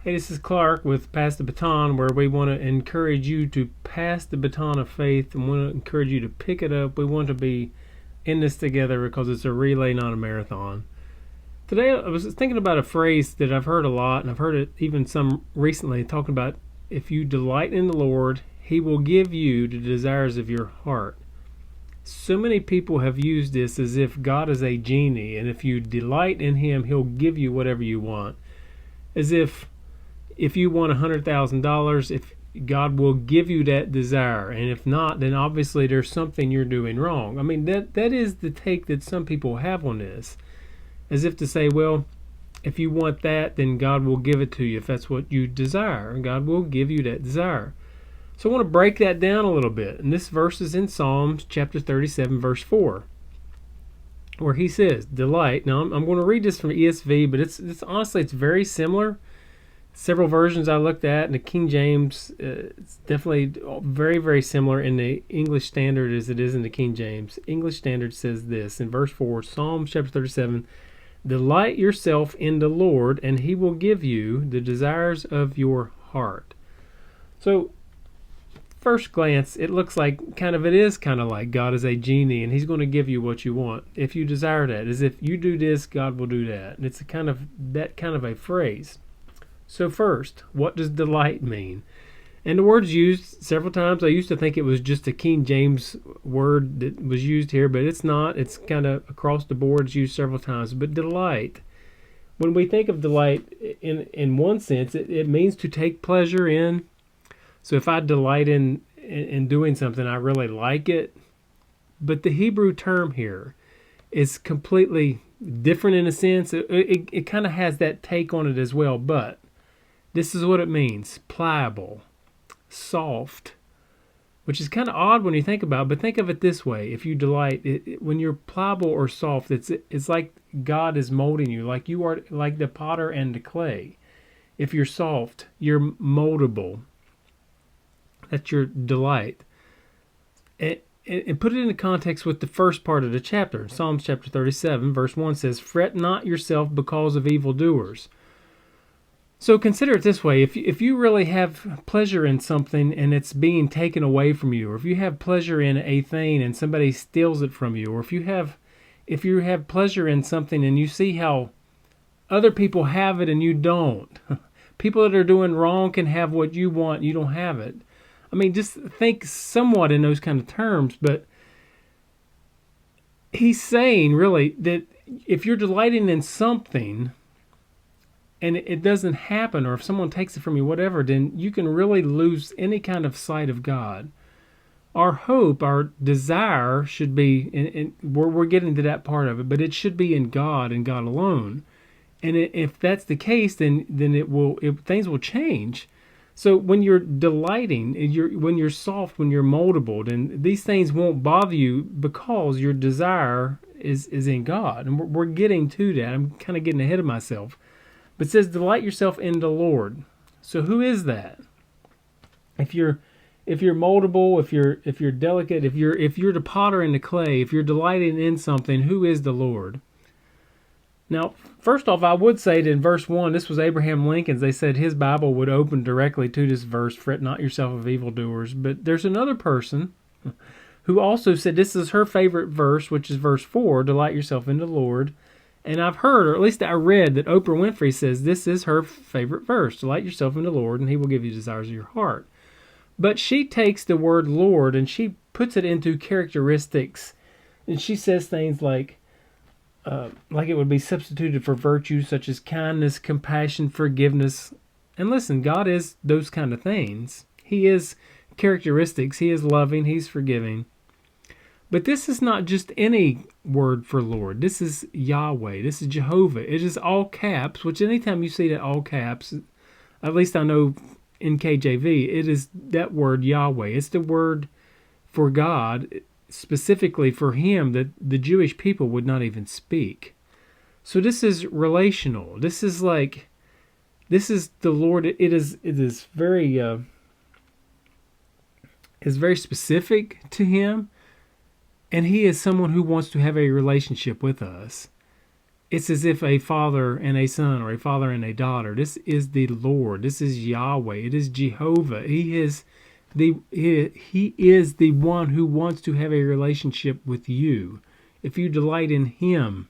Hey, this is Clark with Pass the Baton, where we want to encourage you to pass the baton of faith and want to encourage you to pick it up. We want to be in this together because it's a relay, not a marathon. Today, I was thinking about a phrase that I've heard a lot, and I've heard it even some recently, talking about if you delight in the Lord, He will give you the desires of your heart. So many people have used this as if God is a genie, and if you delight in Him, He'll give you whatever you want. As if you want $100,000, if God will give you that desire, and if not, then obviously there's something you're doing wrong. I mean, that is the take that some people have on this, as if to say, well, if you want that, then God will give it to you if that's what you desire. God will give you that desire. So I want to break that down a little bit. And this verse is in Psalms chapter 37, verse 4, where he says, delight. Now, I'm going to read this from ESV, but it's honestly, it's very similar. Several versions I looked at, and the King James, it's definitely very, very similar in the English Standard as it is in the King James. English Standard says this in verse 4, Psalms chapter 37, delight yourself in the Lord, and He will give you the desires of your heart. So, first glance, it looks like it is kind of like God is a genie, and He's going to give you what you want if you desire that. As if you do this, God will do that. And it's that kind of a phrase. So first, what does delight mean? And the word's used several times. I used to think it was just a King James word that was used here, but it's not. It's kind of across the board. It's used several times. But delight, when we think of delight in one sense, it means to take pleasure in. So if I delight in doing something, I really like it. But the Hebrew term here is completely different in a sense. It kind of has that take on it as well, but this is what it means: pliable, soft, which is kind of odd when you think about it, but think of it this way. If you delight, when you're pliable or soft, it's like God is molding you, like you are like the potter and the clay. If you're soft, you're moldable. That's your delight. And put it into context with the first part of the chapter. Psalms chapter 37, verse 1 says, fret not yourself because of evildoers. So consider it this way: if you really have pleasure in something and it's being taken away from you, or if you have pleasure in a thing and somebody steals it from you, or if you have pleasure in something and you see how other people have it and you don't, people that are doing wrong can have what you want, you don't have it. I mean, just think somewhat in those kind of terms, but he's saying really that if you're delighting in something and it doesn't happen, or if someone takes it from you, whatever, then you can really lose any kind of sight of God. Our hope, our desire should be, and we're getting to that part of it, but it should be in God and God alone. And if that's the case, then things will change. So when you're delighting, when you're soft, when you're moldable, then these things won't bother you because your desire is in God. And we're getting to that. I'm kind of getting ahead of myself. But it says, delight yourself in the Lord. So who is that? If you're moldable, if you're delicate, if you're the potter and the clay, if you're delighting in something, who is the Lord? Now, first off, I would say that in verse 1, this was Abraham Lincoln's. They said his Bible would open directly to this verse, fret not yourself of evildoers. But there's another person who also said this is her favorite verse, which is verse 4, delight yourself in the Lord. And I've heard, or at least I read, that Oprah Winfrey says this is her favorite verse, delight yourself in the Lord, and He will give you desires of your heart. But she takes the word Lord and she puts it into characteristics. And she says things like it would be substituted for virtues such as kindness, compassion, forgiveness. And listen, God is those kind of things. He is characteristics. He is loving. He's forgiving. But this is not just any word for Lord. This is Yahweh. This is Jehovah. It is all caps, which anytime you see that all caps, at least I know in KJV, it is that word Yahweh. It's the word for God, specifically for Him, that the Jewish people would not even speak. So this is relational. This is the Lord. It is very specific to Him. And He is someone who wants to have a relationship with us. It's as if a father and a son or a father and a daughter. This is the Lord. This is Yahweh. It is Jehovah. He is the one who wants to have a relationship with you. If you delight in him,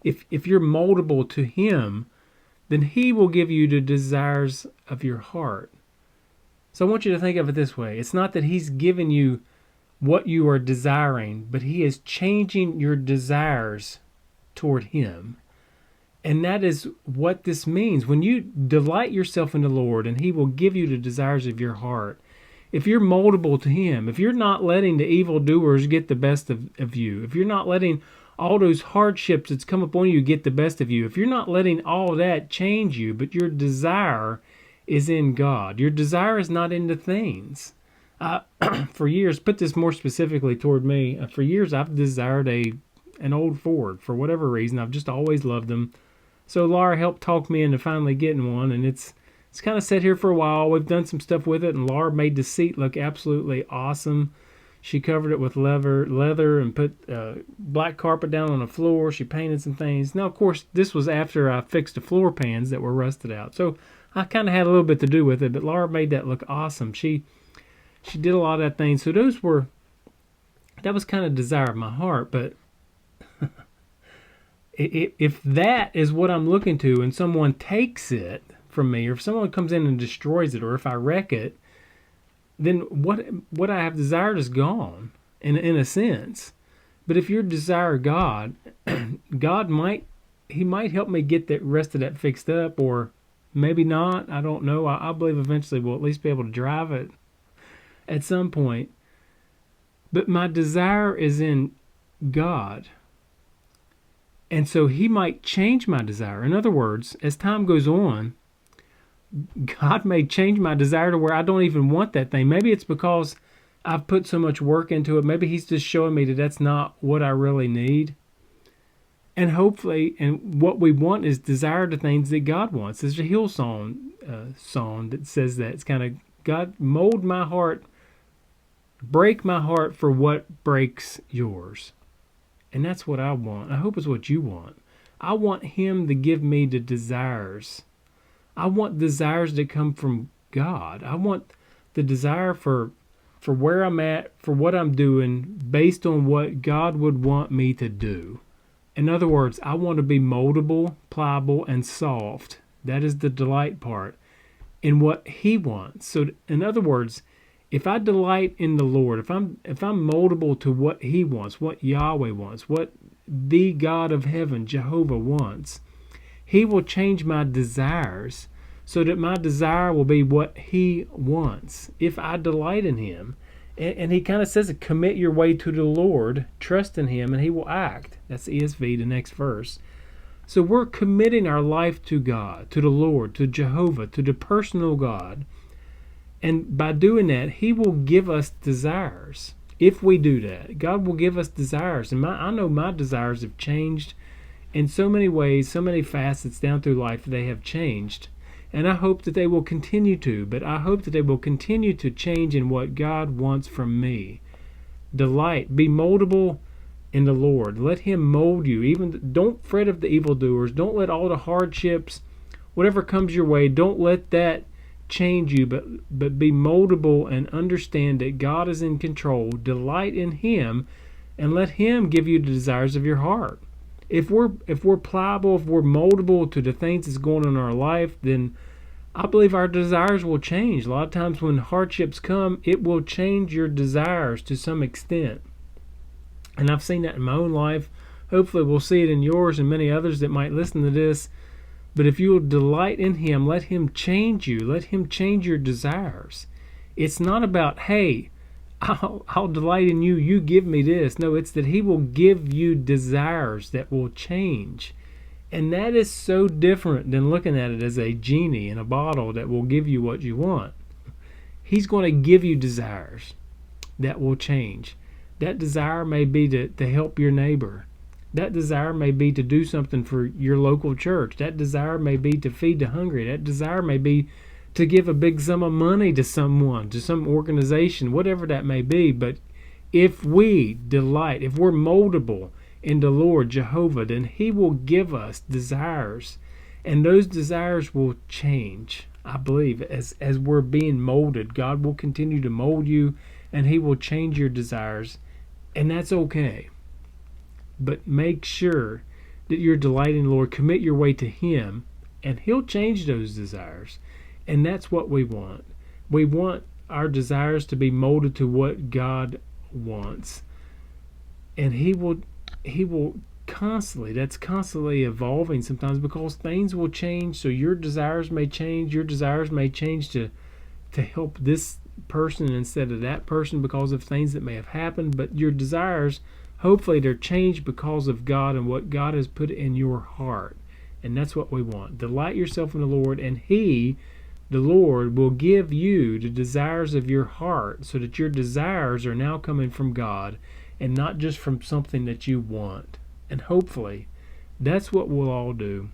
if you're moldable to him, then he will give you the desires of your heart. So I want you to think of it this way. It's not that he's given you what you are desiring, but he is changing your desires toward him. And that is what this means. When you delight yourself in the Lord, and he will give you the desires of your heart. If you're moldable to him, if you're not letting the evildoers get the best of you, if you're not letting all those hardships that's come upon you get the best of you, if you're not letting all that change you, but your desire is in God, your desire is not in the things. For years, put this more specifically toward me, for years I've desired an old Ford. For whatever reason, I've just always loved them. So Laura helped talk me into finally getting one, and it's kind of sat here for a while. We've done some stuff with it, and Laura made the seat look absolutely awesome. She covered it with leather and put black carpet down on the floor. She painted some things. Now, of course, this was after I fixed the floor pans that were rusted out. So I kind of had a little bit to do with it, but Laura made that look awesome. She did a lot of that thing. So that was kind of desire of my heart, but if that is what I'm looking to and someone takes it from me, or if someone comes in and destroys it, or if I wreck it, then what I have desired is gone in a sense. But if you desire God, God might help me get the rest of that fixed up, or maybe not. I don't know. I believe eventually we'll at least be able to drive it at some point. But my desire is in God. And so he might change my desire. In other words, as time goes on, God may change my desire to where I don't even want that thing. Maybe it's because I've put so much work into it. Maybe he's just showing me that that's not what I really need. And hopefully, and what we want is desire the things that God wants. There's a Hillsong song that says that. It's kind of, God, mold my heart, break my heart for what breaks yours. And that's what I want. I hope it's what you want. I want him to give me the desires. I want desires that come from God. I want the desire for where I'm at, for what I'm doing, based on what God would want me to do. In other words, I want to be moldable, pliable, and soft. That is the delight part in what he wants. So in other words, if I delight in the Lord, if I'm moldable to what he wants, what Yahweh wants, what the God of heaven, Jehovah, wants, he will change my desires so that my desire will be what he wants if I delight in him. And he kind of says, commit your way to the Lord, trust in him, and he will act. That's ESV, the next verse. So we're committing our life to God, to the Lord, to Jehovah, to the personal God. And by doing that, he will give us desires. If we do that, God will give us desires. And I know my desires have changed in so many ways, so many facets down through life, they have changed. And I hope that they will continue to, but I hope that they will continue to change in what God wants from me. Delight, be moldable in the Lord. Let him mold you. Don't fret of the evildoers. Don't let all the hardships, whatever comes your way, don't let that change you, but be moldable and understand that God is in control. Delight in him and let him give you the desires of your heart. If we're pliable, if we're moldable to the things that's going on in our life, then I believe our desires will change. A lot of times when hardships come, it will change your desires to some extent. And I've seen that in my own life. Hopefully we'll see it in yours and many others that might listen to this. But if you will delight in him, let him change you. Let him change your desires. It's not about, hey, I'll delight in you, you give me this. No, it's that he will give you desires that will change. And that is so different than looking at it as a genie in a bottle that will give you what you want. He's going to give you desires that will change. That desire may be to help your neighbor. That desire may be to do something for your local church. That desire may be to feed the hungry. That desire may be to give a big sum of money to someone, to some organization, whatever that may be. But if we delight, if we're moldable in the Lord Jehovah, then He will give us desires, and those desires will change. I believe as we're being molded, God will continue to mold you, and He will change your desires, and that's okay. But make sure that you're delighting the Lord. Commit your way to Him, and He'll change those desires. And that's what we want. We want our desires to be molded to what God wants. And He will constantly, that's constantly evolving sometimes, because things will change. So your desires may change. Your desires may change to help this person instead of that person because of things that may have happened. But your desires, hopefully they're changed because of God and what God has put in your heart. And that's what we want. Delight yourself in the Lord, and He, the Lord, will give you the desires of your heart, so that your desires are now coming from God and not just from something that you want. And hopefully that's what we'll all do.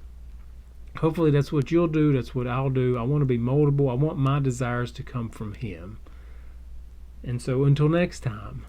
Hopefully that's what you'll do. That's what I'll do. I want to be moldable. I want my desires to come from Him. And so until next time,